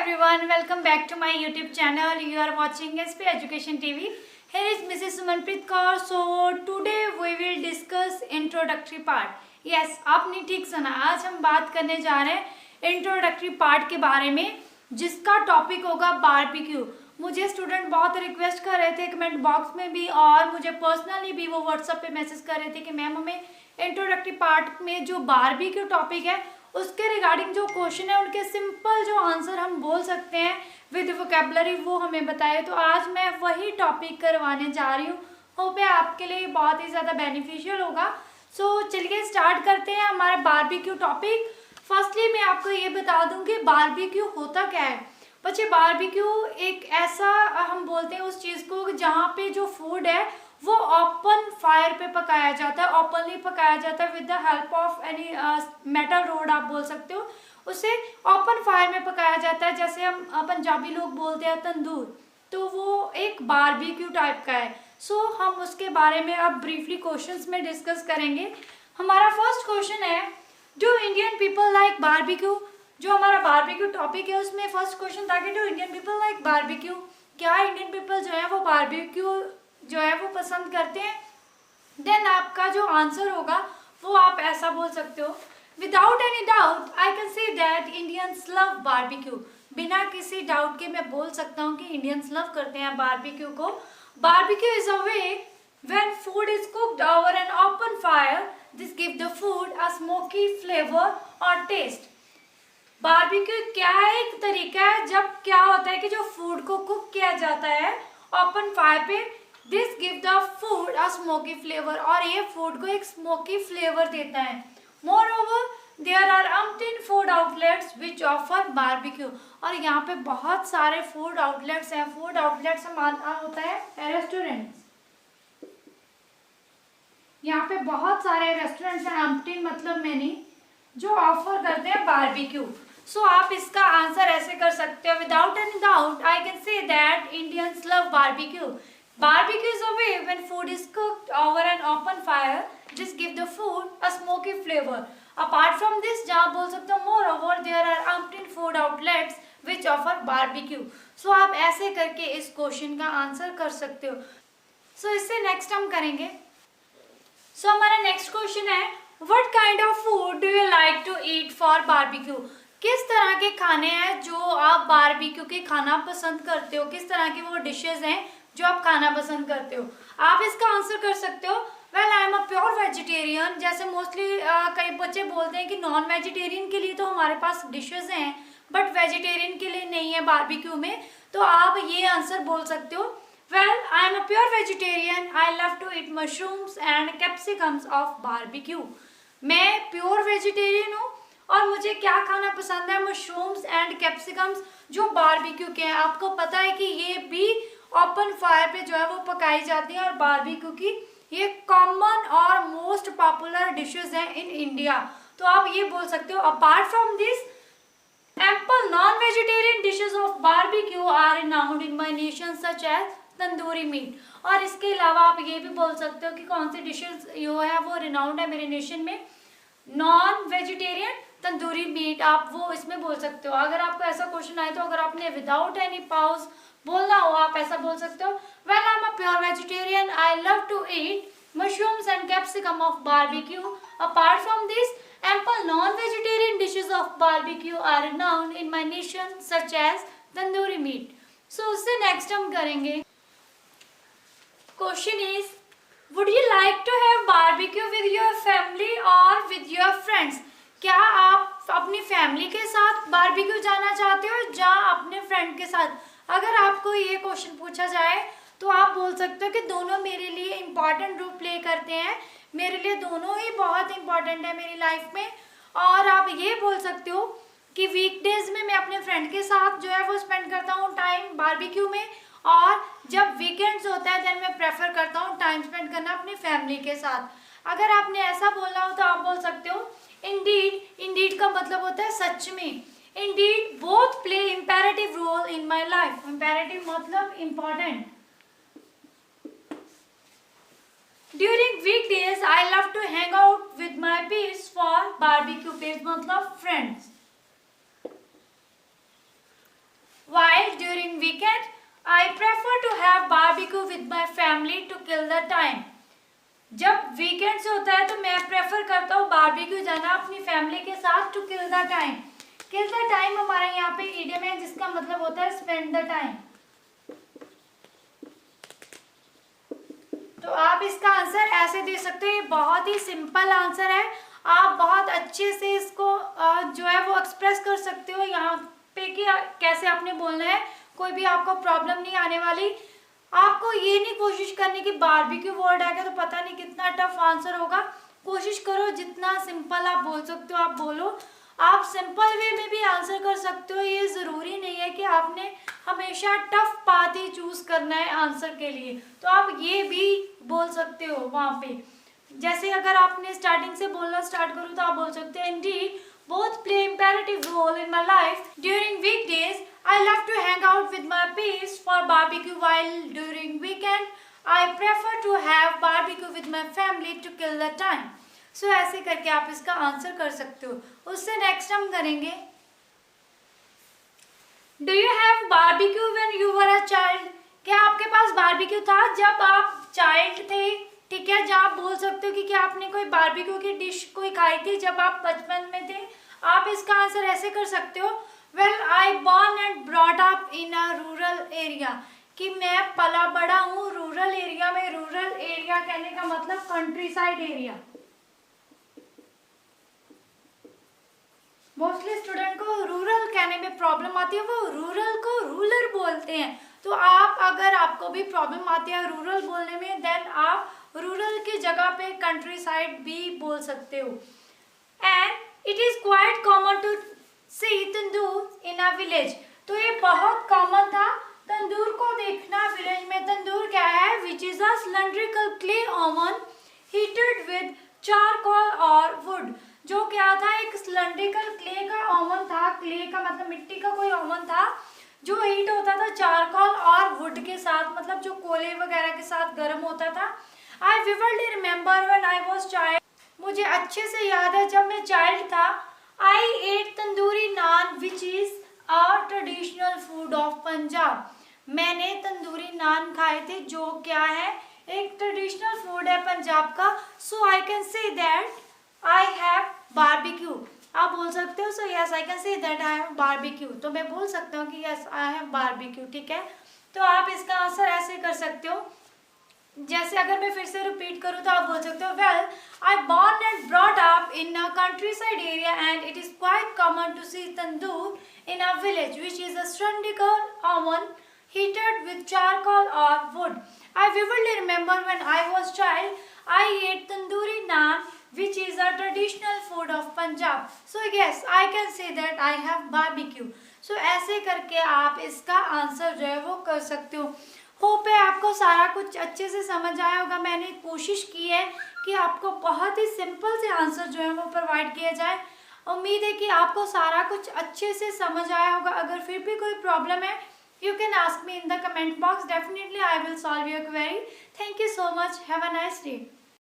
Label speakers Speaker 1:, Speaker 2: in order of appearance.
Speaker 1: everyone, welcome back to my YouTube channel. You are watching SP Education TV. Here is Mrs. Sumanpreet Kaur. So today we will discuss introductory part. Yes, आपने ठीक सुना. आज हम बात करने जा रहे हैं इंट्रोडक्टरी पार्ट के बारे में, जिसका टॉपिक होगा बारबेक्यू. मुझे स्टूडेंट बहुत रिक्वेस्ट कर रहे थे कमेंट बॉक्स में भी, और मुझे पर्सनली भी वो व्हाट्सएप पे मैसेज कर रहे थे कि मैम हमें इंट्रोडक्टरी पार्ट में जो बारबेक्यू टॉपिक है उसके रिगार्डिंग जो क्वेश्चन है उनके सिंपल जो आंसर हम बोल सकते हैं विद वोकैबुलरी वो हमें बताए. तो आज मैं वही टॉपिक करवाने जा रही हूँ. होप है आपके लिए बहुत ही ज़्यादा बेनिफिशियल होगा. सो चलिए स्टार्ट करते हैं हमारा बारबेक्यू टॉपिक. फर्स्टली मैं आपको ये बता दूं कि बारबेक्यू होता क्या है. बच्चे, बारबेक्यू एक ऐसा हम बोलते हैं उस चीज़ को जहाँ पे जो फूड है वो ओपन फायर पे पकाया जाता है, ओपनली पकाया जाता है with the help of any metal road आप बोल सकते हो. उसे ओपन फायर में पकाया जाता है, जैसे हम पंजाबी लोग बोलते हैं तंदूर. तो वो एक बारबेक्यू टाइप का है. सो हम उसके बारे में अब ब्रीफली क्वेश्चंस में डिस्कस करेंगे. हमारा फर्स्ट क्वेश्चन है, do Indian people like barbecue. जो हमारा बारबेक्यू टॉपिक है उसमें फर्स्ट क्वेश्चन था कि do Indian people like barbecue. क्या इंडियन पीपल जो है वो बारबेक्यू जो है वो पसंद करते हैं. देन आपका जो आंसर होगा वो आप ऐसा बोल सकते हो, without any doubt I can say that Indians love barbecue. बिना किसी डाउट के मैं बोल सकता हूँ कि इंडियंस लव करते हैं बारबेक्यू को. Barbecue is a way when food is cooked over an open fire. This give the food a smoky flavour और टेस्ट. बारबेक्यू क्या है, एक तरीका है जब क्या होता है कि जो फूड को कुक किया जाता है ओपन फायर पे. This give the food a smoky flavour, और ये फूड को एक स्मोकी फ्लेवर देता है. Moreover there are umpteen food outlets which offer barbecue. और यहाँ पे बहुत सारे फूड आउटलेट्स हैं. फूड आउटलेट्स हमारा होता है रेस्टोरेंट. यहाँ पे बहुत सारे रेस्टोरेंट्स हैं, अम्पटीन मतलब मैनी, जो ऑफर करते हैं बारबेक्यू. सो आप इसका आंसर ऐसे कर सकते हो, without any doubt I can say that Indians love barbecue. Barbecue is a way when food is cooked over an open fire. This gives the food a smoky flavor. Apart from this, जहाँ बोल सकते हो moreover there are umpteen food outlets which offer barbecue. So आप ऐसे करके इस question का answer कर सकते हो. So इससे नेक्स्ट हम करेंगे. So हमारा नेक्स्ट क्वेश्चन है, what kind of food do you like to eat for barbecue? किस तरह के खाने हैं जो आप बारबेक्यू के खाना पसंद करते हो, किस तरह की वो डिशेज हैं जो आप खाना पसंद करते हो. आप इसका आंसर कर सकते हो, well I am a pure vegetarian. जैसे मोस्टली कई बच्चे बोलते हैं कि नॉन वेजिटेरियन के लिए तो हमारे पास डिशेज हैं बट वेजिटेरियन के लिए नहीं है बारबेक्यू में. तो आप ये आंसर बोल सकते हो, well I am a pure vegetarian. I love to eat mushrooms and capsicums of barbecue. मैं प्योर वेजिटेरियन हूँ और मुझे क्या खाना पसंद है, मशरूम्स एंड कैप्सिकम्स जो बारबेक्यू के हैं. आपको पता है कि ये भी ओपन फायर पे जो है वो पकाई जाती है, और बारबेक्यू की ये कॉमन और मोस्ट पॉपुलर डिशेस हैं इन इंडिया. तो आप ये बोल सकते हो, apart from this ample non vegetarian dishes of barbecue are renowned in my nation such as tandoori meat. और इसके अलावा आप ये भी बोल सकते हो कि कौन सी डिशेस जो है वो रिनाउंड है मेरे नेशन में, नॉन वेजिटेरियन तंदूरी मीट. आप वो इसमें बोल सकते हो. अगर आपको ऐसा क्वेश्चन आए तो अगर आपने विदाउट एनी पाउज बोलना हो आप ऐसा बोल सकते हो, well I am a pure vegetarian. I love to eat mushrooms and capsicum of barbecue. Apart from this ample non vegetarian dishes of barbecue are renowned in my nation such as tandoori meat. So उससे next हम करेंगे. Question is, would you like to have barbecue with your family और with your friends. क्या आप अपनी family के साथ barbecue जाना चाहते हो या अपने फ्रेंड के साथ. अगर आपको ये क्वेश्चन पूछा जाए तो आप बोल सकते हो कि दोनों मेरे लिए इम्पॉर्टेंट रोल प्ले करते हैं. मेरे लिए दोनों ही बहुत इम्पॉर्टेंट है मेरी लाइफ में. और आप ये बोल सकते हो कि वीकडेज में मैं अपने फ्रेंड के साथ जो है वो स्पेंड करता हूँ टाइम बारबेक्यू में, और जब वीकेंड्स होता है देन मैं प्रेफर करता हूँ टाइम स्पेंड करना अपनी फैमिली के साथ. अगर आपने ऐसा बोलना हो तो आप बोल सकते हो, इंडीड. इंडीड का मतलब होता है सच में. Indeed, both play imperative role in my life. Imperative मतलब important. During weekdays, I love to hang out with my peers for barbecue. Peers मतलब friends. weekend, I prefer to have barbecue with my family to kill the time. जब weekend से होता है तो मैं prefer करता हूँ बारबेक्यू जाना अपनी फैमिली के साथ to kill the time. Kill the time हमारे यहाँ पे इडियम है जिसका मतलब होता है स्पेंड द टाइम। तो आप इसका आंसर ऐसे दे सकते हो, ये बहुत ही सिंपल आंसर है। आप बहुत अच्छे से इसको जो है वो एक्सप्रेस कर सकते हो यहाँ पे कि कैसे आपने बोलना है, कोई भी आपको प्रॉब्लम नहीं आने वाली। आपको ये नहीं कोशिश करनी कि बारबेक्यू वर्ड आ गया तो पता नहीं कितना टफ आंसर होगा। कोशिश करो जितना सिंपल आप बोल सकते हो आप बोलो। आप सिंपल वे में भी आंसर कर सकते हो, ये ज़रूरी नहीं है कि आपने हमेशा टफ पाथ ही चूज करना है आंसर के लिए। तो आप ये भी बोल सकते हो वहाँ पे। जैसे अगर आपने स्टार्टिंग से बोलना स्टार्ट करो तो आप बोल सकते हो Indeed both play imperative role in my life. During weekdays, I love to hang out with my peers for barbecue, while during weekend, I prefer to have barbecue with my family to kill the time. So ऐसे करके आप इसका answer कर सकते हो। उससे next हम करेंगे, Do you have barbecue when you were a child? क्या आपके पास बारबेक्यू था जब आप चाइल्ड थे? ठीक है, जब आप बोल सकते हो कि क्या आपने कोई बारबेक्यू की डिश कोई खाई थी जब आप बचपन में थे। आप इसका आंसर ऐसे कर सकते हो, well I born and brought up in a rural area, कि मैं पला बड़ा हूँ रूरल एरिया में। रूरल एरिया कहने का मतलब country side area. Mostly student को रूरल कहने में प्रॉब्लम आती है, वो रूरल को रूरल बोलते हैं। तो आप अगर आपको भी प्रॉब्लम आती है रूरल बोलने में, देन आप रूरल की जगह पे कंट्री साइड भी बोल सकते हो। And it is quite common to see tandoor in a village. तो ये बहुत कॉमन था तंदूर को देखना विलेज में। तंदूर क्या है? विच is a cylindrical clay oven heated with charcoal और वुड। जो क्या था? एक सिलेंड्रिकल क्ले का ओवन था। क्ले का मतलब मिट्टी का कोई ओवन था जो हीट होता था चारकोल और वुड के साथ, मतलब जो कोयले वगैरह के साथ गर्म होता था। I vividly remember when I was child. मुझे अच्छे से याद है जब मैं चाइल्ड था। I ate tandoori naan which is a traditional food of Punjab. मैंने तंदूरी नान खाए थे जो क्या है? एक ट्रेडिशनल फूड है पंजाब का। So I can say that I have barbecue. आप बोल सकते हो so yes I can say that I have barbecue. तो मैं बोल सकता हूँ कि यस आई हैव बारबेक्यू। ठीक है, तो आप इसका आंसर ऐसे कर सकते हो। जैसे अगर मैं फिर से रिपीट करूँ तो आप बोल सकते हो, well I born and brought up in a countryside area and it is quite common to see tandoor in a village which is a cylindrical oven heated with charcoal or wood. I vividly remember when I was child, I ate tandoori naan, which is a traditional food of Punjab. So yes, I can say that I have barbecue. So ऐसे करके आप इसका answer जो है वो कर सकते हो। होप है आपको सारा कुछ अच्छे से समझ आया होगा। मैंने कोशिश की है कि आपको बहुत ही सिंपल से आंसर जो है वो प्रोवाइड किया जाए। उम्मीद है कि आपको सारा कुछ अच्छे से समझ आया होगा। अगर फिर भी कोई प्रॉब्लम है, you can ask me in the comment box. Definitely I will solve your query. Thank you so much. Have a nice day.